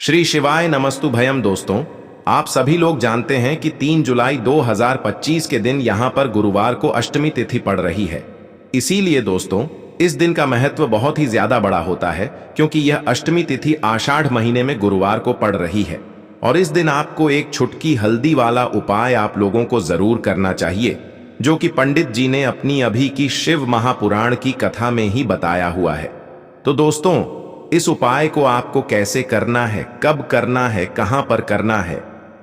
श्री शिवाय नमस्तु भयम। दोस्तों, आप सभी लोग जानते हैं कि 3 जुलाई 2025 के दिन यहां पर गुरुवार को अष्टमी तिथि पड़ रही है। इसीलिए दोस्तों, इस दिन का महत्व बहुत ही ज्यादा बड़ा होता है क्योंकि यह अष्टमी तिथि आषाढ़ महीने में गुरुवार को पड़ रही है। और इस दिन आपको एक छुटकी हल्दी वाला उपाय आप लोगों को जरूर करना चाहिए, जो कि पंडित जी ने अपनी अभी की शिव महापुराण की कथा में ही बताया हुआ है। तो दोस्तों, इस उपाय को आपको कैसे करना है, कब करना है, कहां पर करना है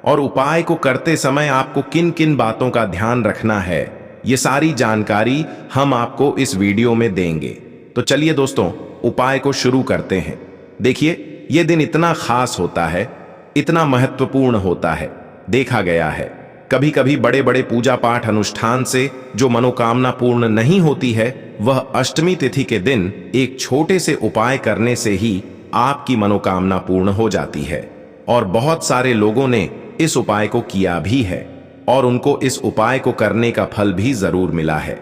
और उपाय को करते समय आपको किन किन बातों का ध्यान रखना है, ये सारी जानकारी हम आपको इस वीडियो में देंगे। तो चलिए दोस्तों, उपाय को शुरू करते हैं। देखिए, ये दिन इतना खास होता है, इतना महत्वपूर्ण होता है। देखा गया है कभी कभी बड़े बड़े पूजा पाठ अनुष्ठान से जो मनोकामना पूर्ण नहीं होती है, वह अष्टमी तिथि के दिन एक छोटे से उपाय करने से ही आपकी मनोकामना पूर्ण हो जाती है। और बहुत सारे लोगों ने इस उपाय को किया भी है और उनको इस उपाय को करने का फल भी जरूर मिला है।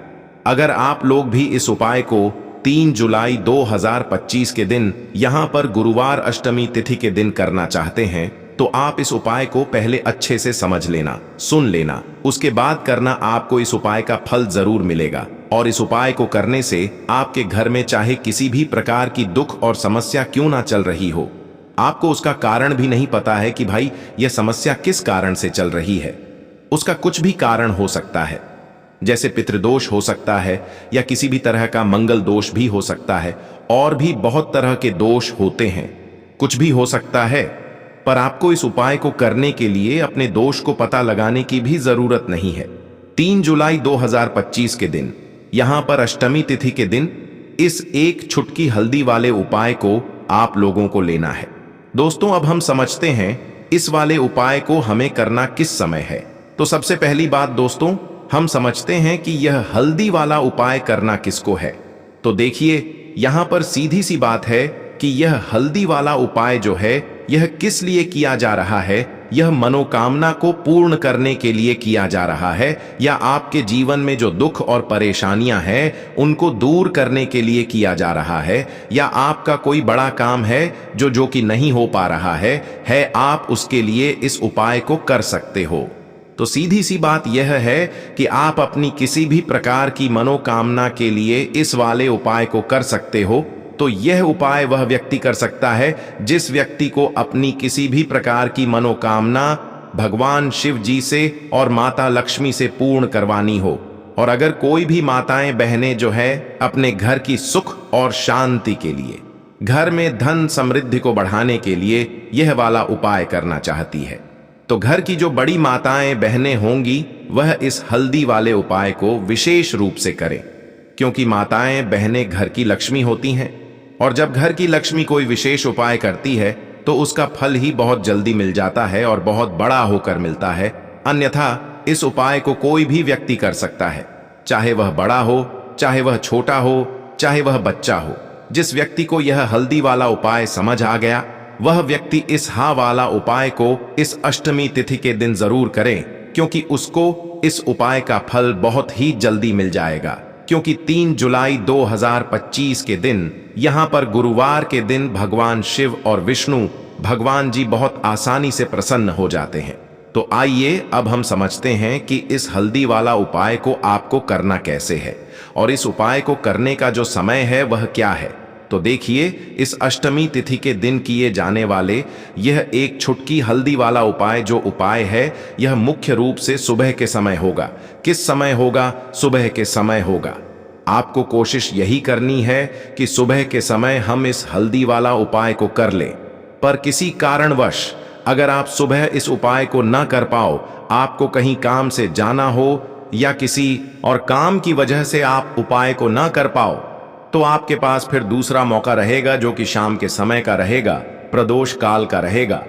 अगर आप लोग भी इस उपाय को 3 जुलाई 2025 के दिन यहां पर गुरुवार अष्टमी तिथि के दिन करना चाहते हैं, तो आप इस उपाय को पहले अच्छे से समझ लेना, सुन लेना, उसके बाद करना। आपको इस उपाय का फल जरूर मिलेगा। और इस उपाय को करने से आपके घर में चाहे किसी भी प्रकार की दुख और समस्या क्यों ना चल रही हो, आपको उसका कारण भी नहीं पता है कि भाई यह समस्या किस कारण से चल रही है। उसका कुछ भी कारण हो सकता है, जैसे पितृदोष हो सकता है या किसी भी तरह का मंगल दोष भी हो सकता है, और भी बहुत तरह के दोष होते हैं। कुछ भी हो सकता है, पर आपको इस उपाय को करने के लिए अपने दोष को पता लगाने की भी जरूरत नहीं है। 3 जुलाई 2025 के दिन यहां पर अष्टमी तिथि के दिन इस एक छुटकी हल्दी वाले उपाय को आप लोगों को लेना है। दोस्तों, अब हम समझते हैं इस वाले उपाय को हमें करना किस समय है। तो सबसे पहली बात दोस्तों, हम समझते हैं कि यह हल्दी वाला उपाय करना किसको है। तो देखिए, यहां पर सीधी सी बात है कि यह हल्दी वाला उपाय जो है, यह किस लिए किया जा रहा है। यह मनोकामना को पूर्ण करने के लिए किया जा रहा है, या आपके जीवन में जो दुख और परेशानियां हैं उनको दूर करने के लिए किया जा रहा है, या आपका कोई बड़ा काम है जो कि नहीं हो पा रहा है आप उसके लिए इस उपाय को कर सकते हो। तो सीधी सी बात यह है कि आप अपनी किसी भी प्रकार की मनोकामना के लिए इस वाले उपाय को कर सकते हो। तो यह उपाय वह व्यक्ति कर सकता है जिस व्यक्ति को अपनी किसी भी प्रकार की मनोकामना भगवान शिव जी से और माता लक्ष्मी से पूर्ण करवानी हो। और अगर कोई भी माताएं बहनें जो है अपने घर की सुख और शांति के लिए, घर में धन समृद्धि को बढ़ाने के लिए यह वाला उपाय करना चाहती है, तो घर की जो बड़ी माताएं बहनें होंगी वह इस हल्दी वाले उपाय को विशेष रूप से करें, क्योंकि माताएं बहनें घर की लक्ष्मी होती हैं। और जब घर की लक्ष्मी कोई विशेष उपाय करती है तो उसका फल ही बहुत जल्दी मिल जाता है और बहुत बड़ा होकर मिलता है। अन्यथा इस उपाय को कोई भी व्यक्ति कर सकता है, चाहे वह बड़ा हो, चाहे वह छोटा हो, चाहे वह बच्चा हो। जिस व्यक्ति को यह हल्दी वाला उपाय समझ आ गया, वह व्यक्ति इस हा वाला उपाय को इस अष्टमी तिथि के दिन जरूर करे, क्योंकि उसको इस उपाय का फल बहुत ही जल्दी मिल जाएगा। क्योंकि 3 जुलाई 2025 के दिन यहां पर गुरुवार के दिन भगवान शिव और विष्णु भगवान जी बहुत आसानी से प्रसन्न हो जाते हैं। तो आइए अब हम समझते हैं कि इस हल्दी वाला उपाय को आपको करना कैसे है और इस उपाय को करने का जो समय है वह क्या है। तो देखिए, इस अष्टमी तिथि के दिन किए जाने वाले यह एक छुटकी हल्दी वाला उपाय जो उपाय है, यह मुख्य रूप से सुबह के समय होगा। किस समय होगा? सुबह के समय होगा। आपको कोशिश यही करनी है कि सुबह के समय हम इस हल्दी वाला उपाय को कर लें। पर किसी कारणवश अगर आप सुबह इस उपाय को न कर पाओ, आपको कहीं काम से जाना हो या किसी और काम की वजह से आप उपाय को न कर पाओ, तो आपके पास फिर दूसरा मौका रहेगा जो कि शाम के समय का रहेगा, प्रदोष काल का रहेगा।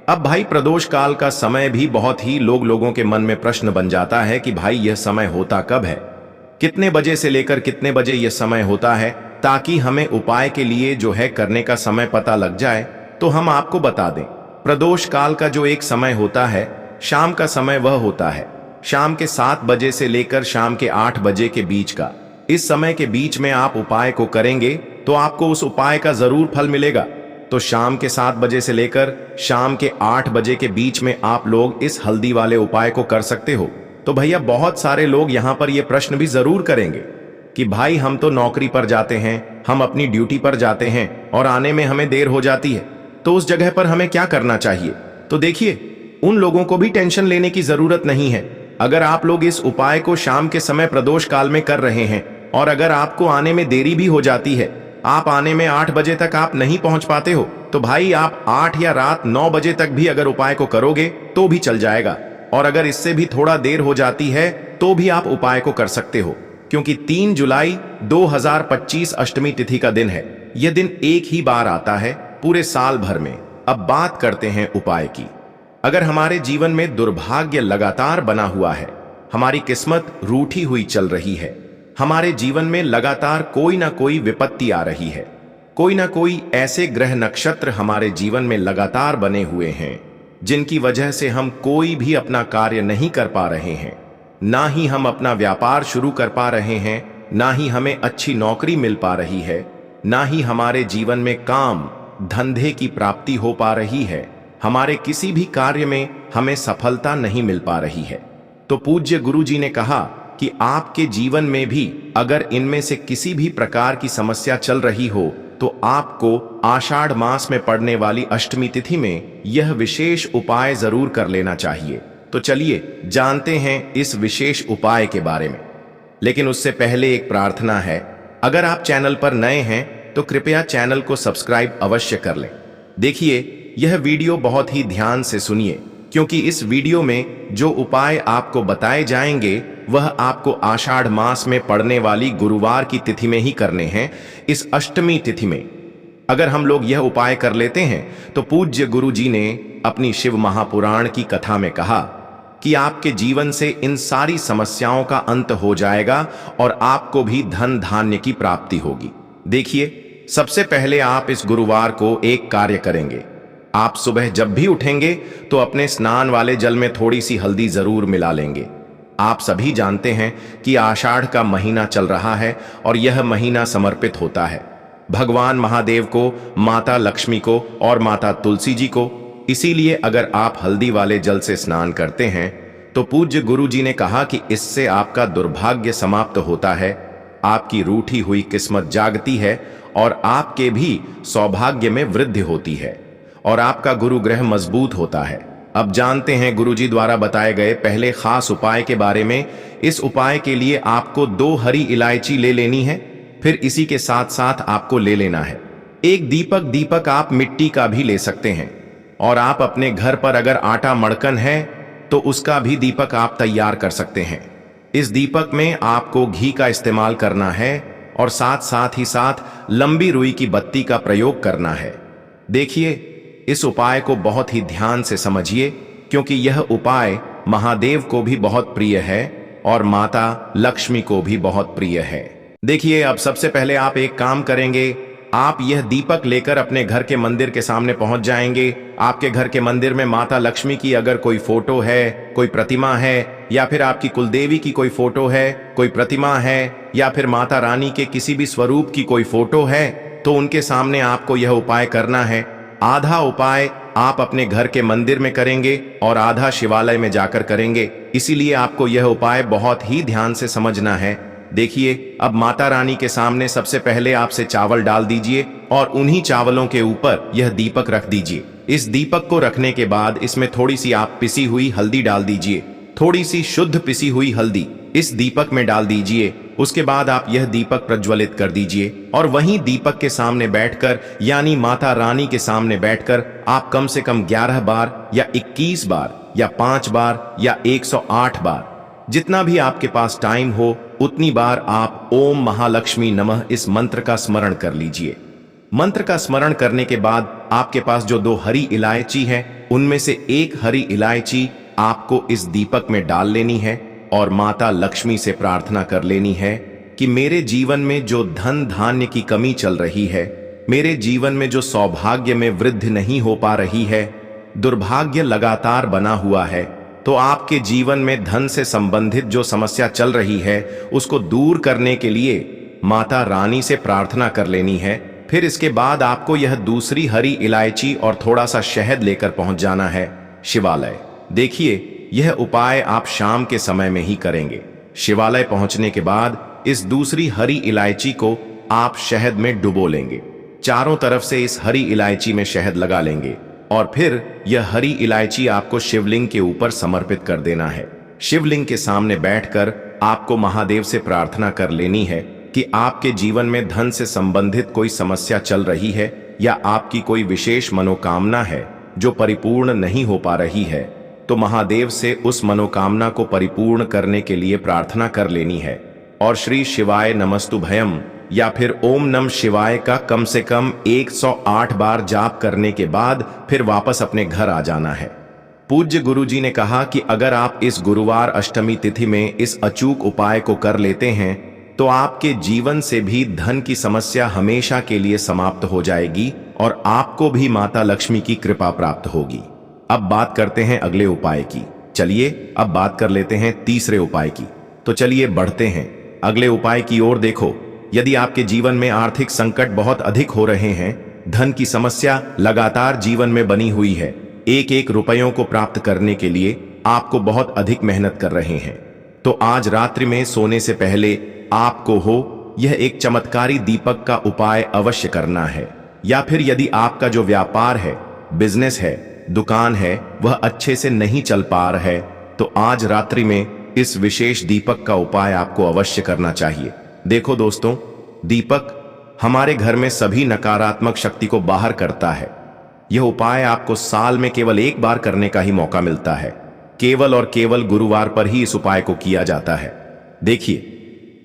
अब भाई, प्रदोष काल का समय भी बहुत ही लोगों के मन में प्रश्न बन जाता है कि भाई यह समय होता कब है, कितने बजे से लेकर कितने बजे यह समय होता है, ताकि हमें उपाय के लिए जो है करने का समय पता लग जाए। तो हम आपको बता दें, प्रदोष काल का जो एक समय होता है, शाम का समय, वह होता है शाम के 7 बजे से लेकर शाम के 8 बजे के बीच का। इस समय के बीच में आप उपाय को करेंगे तो आपको उस उपाय का जरूर फल मिलेगा। तो शाम के 7 बजे से लेकर शाम के 8 बजे के बीच में आप लोग इस हल्दी वाले उपाय को कर सकते हो। तो भैया बहुत सारे लोग यहाँ पर ये प्रश्न भी जरूर करेंगे कि भाई हम तो नौकरी पर जाते हैं, हम अपनी ड्यूटी पर जाते हैं और आने में हमें देर हो जाती है, तो उस जगह पर हमें क्या करना चाहिए। तो देखिए, उन लोगों को भी टेंशन लेने की जरूरत नहीं है। अगर आप लोग इस उपाय को शाम के समय प्रदोष काल में कर रहे हैं और अगर आपको आने में देरी भी हो जाती है, आप आने में 8 बजे तक आप नहीं पहुंच पाते हो, तो भाई आप 8 या रात 9 बजे तक भी अगर उपाय को करोगे तो भी चल जाएगा। और अगर इससे भी थोड़ा देर हो जाती है तो भी आप उपाय को कर सकते हो, क्योंकि 3 जुलाई 2025 अष्टमी तिथि का दिन है। यह दिन एक ही बार आता है पूरे साल भर में। अब बात करते हैं उपाय की। अगर हमारे जीवन में दुर्भाग्य लगातार बना हुआ है, हमारी किस्मत रूठी हुई चल रही है, हमारे जीवन में लगातार कोई ना कोई विपत्ति आ रही है, कोई ना कोई ऐसे ग्रह नक्षत्र हमारे जीवन में लगातार बने हुए हैं जिनकी वजह से हम कोई भी अपना कार्य नहीं कर पा रहे हैं, ना ही हम अपना व्यापार शुरू कर पा रहे हैं, ना ही हमें अच्छी नौकरी मिल पा रही है, ना ही हमारे जीवन में काम धंधे की प्राप्ति हो पा रही है, हमारे किसी भी कार्य में हमें सफलता नहीं मिल पा रही है। तो पूज्य गुरु जी ने कहा कि आपके जीवन में भी अगर इनमें से किसी भी प्रकार की समस्या चल रही हो तो आपको आषाढ़ मास में पड़ने वाली अष्टमी तिथि में यह विशेष उपाय जरूर कर लेना चाहिए। तो चलिए जानते हैं इस विशेष उपाय के बारे में। लेकिन उससे पहले एक प्रार्थना है, अगर आप चैनल पर नए हैं तो कृपया चैनल को सब्सक्राइब अवश्य कर लें। देखिए, यह वीडियो बहुत ही ध्यान से सुनिए, क्योंकि इस वीडियो में जो उपाय आपको बताए जाएंगे वह आपको आषाढ़ मास में पड़ने वाली गुरुवार की तिथि में ही करने हैं, इस अष्टमी तिथि में। अगर हम लोग यह उपाय कर लेते हैं तो पूज्य गुरु जी ने अपनी शिव महापुराण की कथा में कहा कि आपके जीवन से इन सारी समस्याओं का अंत हो जाएगा और आपको भी धन धान्य की प्राप्ति होगी। देखिए, सबसे पहले आप इस गुरुवार को एक कार्य करेंगे। आप सुबह जब भी उठेंगे तो अपने स्नान वाले जल में थोड़ी सी हल्दी जरूर मिला लेंगे। आप सभी जानते हैं कि आषाढ़ का महीना चल रहा है और यह महीना समर्पित होता है भगवान महादेव को, माता लक्ष्मी को और माता तुलसी जी को। इसीलिए अगर आप हल्दी वाले जल से स्नान करते हैं तो पूज्य गुरु जी ने कहा कि इससे आपका दुर्भाग्य समाप्त होता है, आपकी रूठी हुई किस्मत जागती है और आपके भी सौभाग्य में वृद्धि होती है और आपका गुरु ग्रह मजबूत होता है। अब जानते हैं गुरुजी द्वारा बताए गए पहले खास उपाय के बारे में। इस उपाय के लिए आपको 2 हरी इलायची ले लेनी है, फिर इसी के साथ साथ आपको ले लेना है एक दीपक आप मिट्टी का भी ले सकते हैं, और आप अपने घर पर अगर आटा मड़कन है तो उसका भी दीपक आप तैयार कर सकते हैं। इस दीपक में आपको घी का इस्तेमाल करना है और साथ ही साथ लंबी रुई की बत्ती का प्रयोग करना है। देखिए, इस उपाय को बहुत ही ध्यान से समझिए, क्योंकि यह उपाय महादेव को भी बहुत प्रिय है और माता लक्ष्मी को भी बहुत प्रिय है। देखिए, अब सबसे पहले आप एक काम करेंगे, आप यह दीपक लेकर अपने घर के मंदिर के सामने पहुंच जाएंगे। आपके घर के मंदिर में माता लक्ष्मी की अगर कोई फोटो है, कोई प्रतिमा है, या फिर आपकी कुलदेवी की कोई फोटो है, कोई प्रतिमा है, या फिर माता रानी के किसी भी स्वरूप की कोई फोटो है, तो उनके सामने आपको यह उपाय करना है। आधा उपाय आप अपने घर के मंदिर में करेंगे और आधा शिवालय में जाकर करेंगे। इसीलिए आपको यह उपाय बहुत ही ध्यान से समझना है। देखिए, अब माता रानी के सामने सबसे पहले आपसे चावल डाल दीजिए और उन्हीं चावलों के ऊपर यह दीपक रख दीजिए। इस दीपक को रखने के बाद इसमें थोड़ी सी आप पिसी हुई हल्दी डाल दीजिए, थोड़ी सी शुद्ध पिसी हुई हल्दी इस दीपक में डाल दीजिए। उसके बाद आप यह दीपक प्रज्वलित कर दीजिए और वहीं दीपक के सामने बैठकर, यानी माता रानी के सामने बैठकर आप कम से कम 11 बार या 21 बार या 5 बार या 108 बार, जितना भी आपके पास टाइम हो उतनी बार आप ओम महालक्ष्मी नमः इस मंत्र का स्मरण कर लीजिए। मंत्र का स्मरण करने के बाद आपके पास जो 2 हरी इलायची है, उनमें से एक हरी इलायची आपको इस दीपक में डाल लेनी है और माता लक्ष्मी से प्रार्थना कर लेनी है कि मेरे जीवन में जो धन धान्य की कमी चल रही है, मेरे जीवन में जो सौभाग्य में वृद्धि नहीं हो पा रही है, दुर्भाग्य लगातार बना हुआ है, तो आपके जीवन में धन से संबंधित जो समस्या चल रही है उसको दूर करने के लिए माता रानी से प्रार्थना कर लेनी है फिर इसके बाद आपको यह दूसरी हरी इलायची और थोड़ा सा शहद लेकर पहुंच जाना है शिवालय। देखिए, यह उपाय आप शाम के समय में ही करेंगे। शिवालय पहुंचने के बाद इस दूसरी हरी इलायची को आप शहद में डुबो लेंगे। चारों तरफ से इस हरी इलायची में शहद लगा लेंगे और फिर यह हरी इलायची आपको शिवलिंग के ऊपर समर्पित कर देना है। शिवलिंग के सामने बैठकर आपको महादेव से प्रार्थना कर लेनी है कि आपके जीवन में धन से संबंधित कोई समस्या चल रही है या आपकी कोई विशेष मनोकामना है जो परिपूर्ण नहीं हो पा रही है, तो महादेव से उस मनोकामना को परिपूर्ण करने के लिए प्रार्थना कर लेनी है और श्री शिवाय नमस्तुभयम या फिर ओम नम शिवाय का कम से कम 108 बार जाप करने के बाद फिर वापस अपने घर आ जाना है। पूज्य गुरुजी ने कहा कि अगर आप इस गुरुवार अष्टमी तिथि में इस अचूक उपाय को कर लेते हैं तो आपके जीवन से भी धन की समस्या हमेशा के लिए समाप्त हो जाएगी और आपको भी माता लक्ष्मी की कृपा प्राप्त होगी। अब बात करते हैं अगले उपाय की। चलिए अब बात कर लेते हैं तीसरे उपाय की। तो चलिए बढ़ते हैं अगले उपाय की ओर। देखो, यदि आपके जीवन में आर्थिक संकट बहुत अधिक हो रहे हैं, धन की समस्या लगातार जीवन में बनी हुई है, एक एक रुपयों को प्राप्त करने के लिए आपको बहुत अधिक मेहनत कर रहे हैं, तो आज रात्रि में सोने से पहले आपको यह एक चमत्कारी दीपक का उपाय अवश्य करना है। या फिर यदि आपका जो व्यापार है, बिजनेस है, दुकान है, वह अच्छे से नहीं चल पा रहा है, तो आज रात्रि में इस विशेष दीपक का उपाय आपको अवश्य करना चाहिए। देखो दोस्तों, दीपक हमारे घर में सभी नकारात्मक शक्ति को बाहर करता है। यह उपाय आपको साल में केवल एक बार करने का ही मौका मिलता है। केवल और केवल गुरुवार पर ही इस उपाय को किया जाता है। देखिए,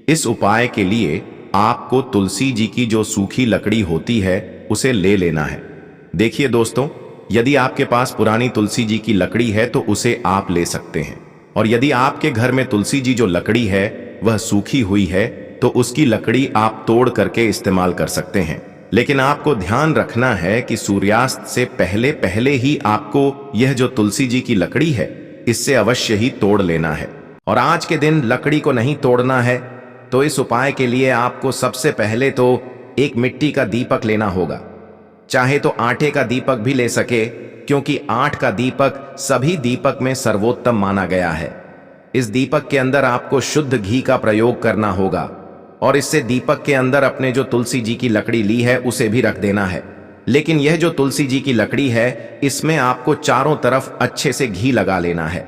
इस उपाय के लिए आपको तुलसी जी की जो सूखी लकड़ी होती है उसे ले लेना है। देखिए दोस्तों, यदि आपके पास पुरानी तुलसी जी की लकड़ी है तो उसे आप ले सकते हैं, और यदि आपके घर में तुलसी जी जो लकड़ी है वह सूखी हुई है तो उसकी लकड़ी आप तोड़ करके इस्तेमाल कर सकते हैं। लेकिन आपको ध्यान रखना है कि सूर्यास्त से पहले पहले ही आपको यह जो तुलसी जी की लकड़ी है इससे अवश्य ही तोड़ लेना है। और आज के दिन लकड़ी को नहीं तोड़ना है, तो इस उपाय के लिए आपको सबसे पहले तो एक मिट्टी का दीपक लेना होगा। चाहे तो आटे का दीपक भी ले सके, क्योंकि आट का दीपक सभी दीपक में सर्वोत्तम माना गया है। इस दीपक के अंदर आपको शुद्ध घी का प्रयोग करना होगा और इससे दीपक के अंदर अपने जो तुलसी जी की लकड़ी ली है उसे भी रख देना है। लेकिन यह जो तुलसी जी की लकड़ी है, इसमें आपको चारों तरफ अच्छे से घी लगा लेना है।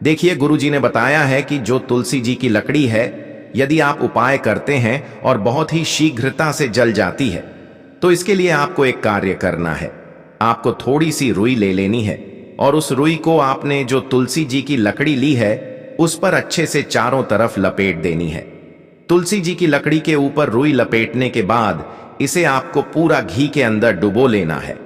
देखिए, गुरुजी ने बताया है कि जो तुलसी जी की लकड़ी है, यदि आप उपाय करते हैं और बहुत ही शीघ्रता से जल जाती है, तो इसके लिए आपको एक कार्य करना है। आपको थोड़ी सी रुई ले लेनी है और उस रुई को आपने जो तुलसी जी की लकड़ी ली है उस पर अच्छे से चारों तरफ लपेट देनी है। तुलसी जी की लकड़ी के ऊपर रुई लपेटने के बाद इसे आपको पूरा घी के अंदर डुबो लेना है।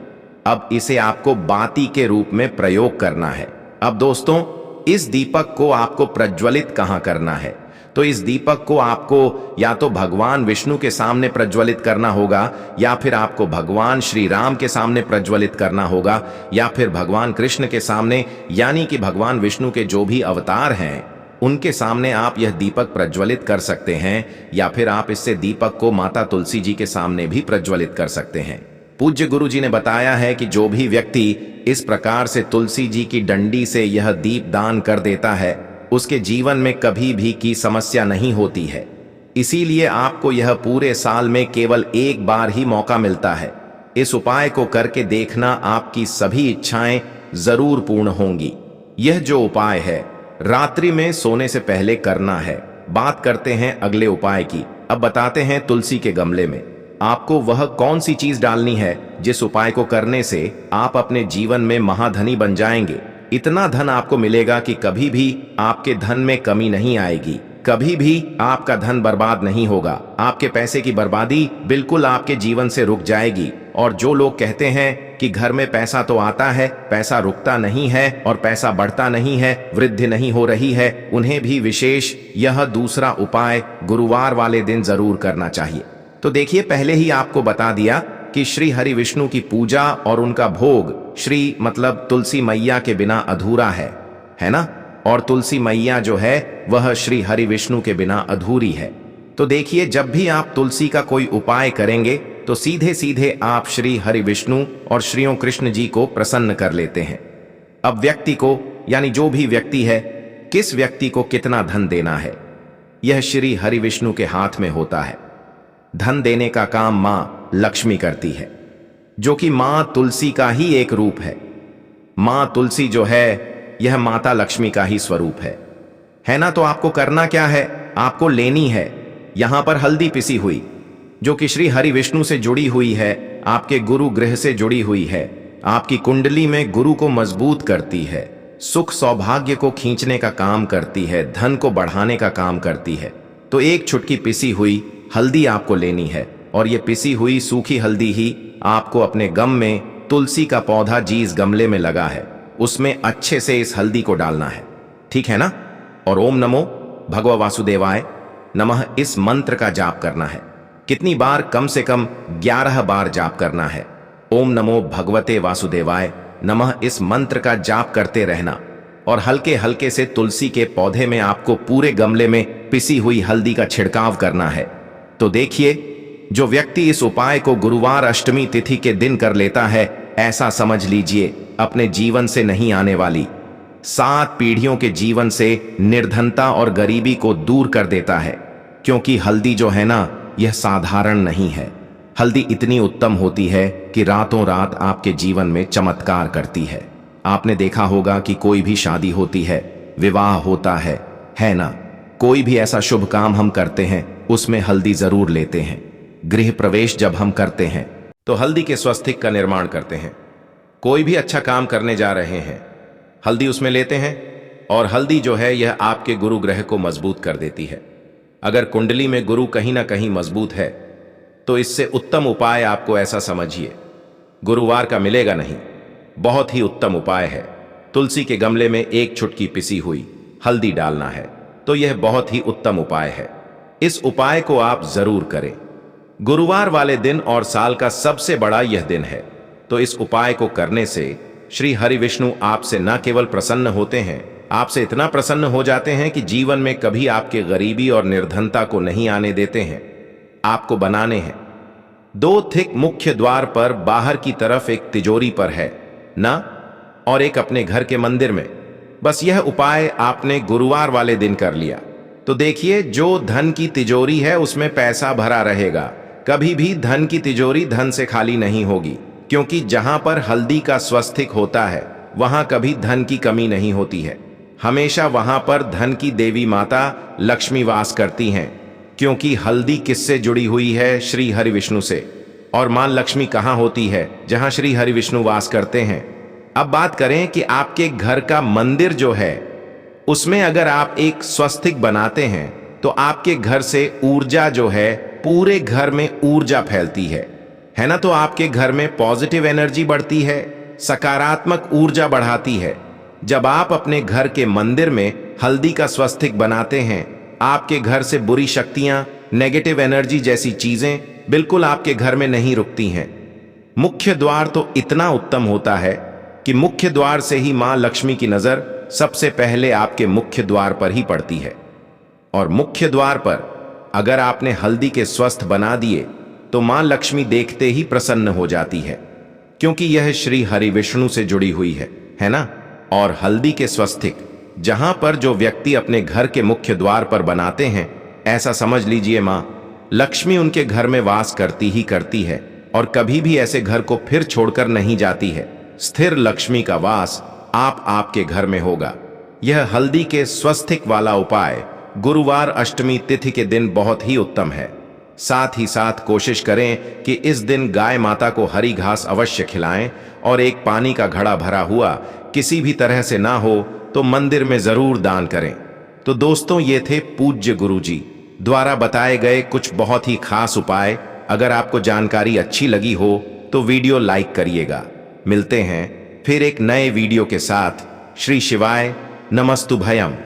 अब इसे आपको बाती के रूप में प्रयोग करना है। अब दोस्तों, इस दीपक को आपको प्रज्वलित कहाँ करना है? तो इस दीपक को आपको या तो भगवान विष्णु के सामने प्रज्वलित करना होगा, या फिर आपको भगवान श्री राम के सामने प्रज्वलित करना होगा, या फिर भगवान कृष्ण के सामने, यानी कि भगवान विष्णु के जो भी अवतार हैं उनके सामने आप यह दीपक प्रज्वलित कर सकते हैं, या फिर आप इससे दीपक को माता तुलसी जी के सामने भी प्रज्वलित कर सकते हैं। पूज्य गुरु जी ने बताया है कि जो भी व्यक्ति इस प्रकार से तुलसी जी की डंडी से यह दीप दान कर देता है, उसके जीवन में कभी भी की समस्या नहीं होती है। इसीलिए आपको यह पूरे साल में केवल एक बार ही मौका मिलता है। इस उपाय को करके देखना, आपकी सभी इच्छाएं जरूर पूर्ण होंगी। यह जो उपाय है रात्रि में सोने से पहले करना है। बात करते हैं अगले उपाय की। अब बताते हैं तुलसी के गमले में आपको वह कौन सी चीज डालनी है जिस उपाय को करने से आप अपने जीवन में महाधनी बन जाएंगे। इतना धन आपको मिलेगा कि कभी भी आपके धन में कमी नहीं आएगी, कभी भी आपका धन बर्बाद नहीं होगा। आपके पैसे की बर्बादी बिल्कुल आपके जीवन से रुक जाएगी। और जो लोग कहते हैं कि घर में पैसा तो आता है, पैसा रुकता नहीं है और पैसा बढ़ता नहीं है, वृद्धि नहीं हो रही है, उन्हें भी विशेष यह दूसरा उपाय गुरुवार वाले दिन जरूर करना चाहिए। तो देखिए, पहले ही आपको बता दिया कि श्री हरि विष्णु की पूजा और उनका भोग श्री मतलब तुलसी मैया के बिना अधूरा है ना? और तुलसी मैया जो है वह श्री हरि विष्णु के बिना अधूरी है। तो देखिए, जब भी आप तुलसी का कोई उपाय करेंगे तो सीधे सीधे आप श्री हरि विष्णु और श्रीओं कृष्ण जी को प्रसन्न कर लेते हैं। अब व्यक्ति को, यानी जो भी व्यक्ति है, किस व्यक्ति को कितना धन देना है, यह श्री हरि विष्णु के हाथ में होता है। धन देने का काम मां लक्ष्मी करती है, जो कि मां तुलसी का ही एक रूप है। मां तुलसी जो है, यह माता लक्ष्मी का ही स्वरूप है ना। तो आपको करना क्या है, आपको लेनी है यहां पर हल्दी पिसी हुई, जो कि श्री हरि विष्णु से जुड़ी हुई है, आपके गुरु ग्रह से जुड़ी हुई है, आपकी कुंडली में गुरु को मजबूत करती है, सुख सौभाग्य को खींचने का काम करती है, धन को बढ़ाने का काम करती है। तो एक छुटकी पिसी हुई हल्दी आपको लेनी है, और यह पिसी हुई सूखी हल्दी ही आपको अपने गम में, तुलसी का पौधा जिस गमले में लगा है उसमें अच्छे से इस हल्दी को डालना है, ठीक है ना। और ओम नमो भगवा वासुदेवाय नमः इस मंत्र का जाप करना है। कितनी बार, कम से कम 11 बार जाप करना है। ओम नमो भगवते वासुदेवाय नमः इस मंत्र का जाप करते रहना, और हल्के हल्के से तुलसी के पौधे में आपको पूरे गमले में पिसी हुई हल्दी का छिड़काव करना है। तो देखिए, जो व्यक्ति इस उपाय को गुरुवार अष्टमी तिथि के दिन कर लेता है, ऐसा समझ लीजिए अपने जीवन से नहीं आने वाली 7 पीढ़ियों के जीवन से निर्धनता और गरीबी को दूर कर देता है। क्योंकि हल्दी जो है ना, यह साधारण नहीं है। हल्दी इतनी उत्तम होती है कि रातों रात आपके जीवन में चमत्कार करती है। आपने देखा होगा कि कोई भी शादी होती है, विवाह होता है ना, कोई भी ऐसा शुभ काम हम करते हैं, उसमें हल्दी जरूर लेते हैं। गृह प्रवेश जब हम करते हैं तो हल्दी के स्वस्तिक का निर्माण करते हैं। कोई भी अच्छा काम करने जा रहे हैं, हल्दी उसमें लेते हैं, और हल्दी जो है यह आपके गुरु ग्रह को मजबूत कर देती है। अगर कुंडली में गुरु कहीं ना कहीं मजबूत है, तो इससे उत्तम उपाय आपको ऐसा समझिए, गुरुवार का मिलेगा नहीं। बहुत ही उत्तम उपाय है। तुलसी के गमले में एक छुटकी पिसी हुई हल्दी डालना है, तो यह बहुत ही उत्तम उपाय है। इस उपाय को आप जरूर करें। गुरुवार वाले दिन और साल का सबसे बड़ा यह दिन है। तो इस उपाय को करने से श्री हरि विष्णु आपसे न केवल प्रसन्न होते हैं, आपसे इतना प्रसन्न हो जाते हैं कि जीवन में कभी आपके गरीबी और निर्धनता को नहीं आने देते हैं। आपको बनाने हैं 2 थिक मुख्य द्वार पर, बाहर की तरफ एक तिजोरी पर है ना, और एक अपने घर के मंदिर में। बस यह उपाय आपने गुरुवार वाले दिन कर लिया, तो देखिए जो धन की तिजोरी है उसमें पैसा भरा रहेगा। कभी भी धन की तिजोरी धन से खाली नहीं होगी, क्योंकि जहां पर हल्दी का स्वस्तिक होता है वहां कभी धन की कमी नहीं होती है। हमेशा वहां पर धन की देवी माता लक्ष्मी वास करती हैं, क्योंकि हल्दी किससे जुड़ी हुई है, श्री हरि विष्णु से। और मां लक्ष्मी कहां होती है, जहां श्री हरि विष्णु वास करते हैं। अब बात करें कि आपके घर का मंदिर जो है, उसमें अगर आप एक स्वस्तिक बनाते हैं, तो आपके घर से ऊर्जा जो है, पूरे घर में ऊर्जा फैलती है ना। तो आपके घर में पॉजिटिव एनर्जी बढ़ती है, सकारात्मक ऊर्जा बढ़ाती है। जब आप अपने घर के मंदिर में हल्दी का स्वस्तिक बनाते हैं, आपके घर से बुरी शक्तियां, नेगेटिव एनर्जी जैसी चीजें बिल्कुल आपके घर में नहीं रुकती हैं। मुख्य द्वार तो इतना उत्तम होता है कि मुख्य द्वार से ही मां लक्ष्मी की नजर सबसे पहले आपके मुख्य द्वार पर ही पड़ती है। और मुख्य द्वार पर अगर आपने हल्दी के स्वस्थ बना दिए, तो मां लक्ष्मी देखते ही प्रसन्न हो जाती है, क्योंकि यह श्री हरि विष्णु से जुड़ी हुई है ना। और हल्दी के स्वस्तिक जहां पर जो व्यक्ति अपने घर के मुख्य द्वार पर बनाते हैं, ऐसा समझ लीजिए मां लक्ष्मी उनके घर में वास करती ही करती है, और कभी भी ऐसे घर को फिर छोड़कर नहीं जाती है। स्थिर लक्ष्मी का वास आपके घर में होगा। यह हल्दी के स्वस्तिक वाला उपाय गुरुवार अष्टमी तिथि के दिन बहुत ही उत्तम है। साथ ही साथ कोशिश करें कि इस दिन गाय माता को हरी घास अवश्य खिलाएं, और एक पानी का घड़ा भरा हुआ किसी भी तरह से ना हो तो मंदिर में जरूर दान करें। तो दोस्तों, ये थे पूज्य गुरुजी द्वारा बताए गए कुछ बहुत ही खास उपाय। अगर आपको जानकारी अच्छी लगी हो तो वीडियो लाइक करिएगा। मिलते हैं फिर एक नए वीडियो के साथ। श्री शिवाय नमस्तुभयम।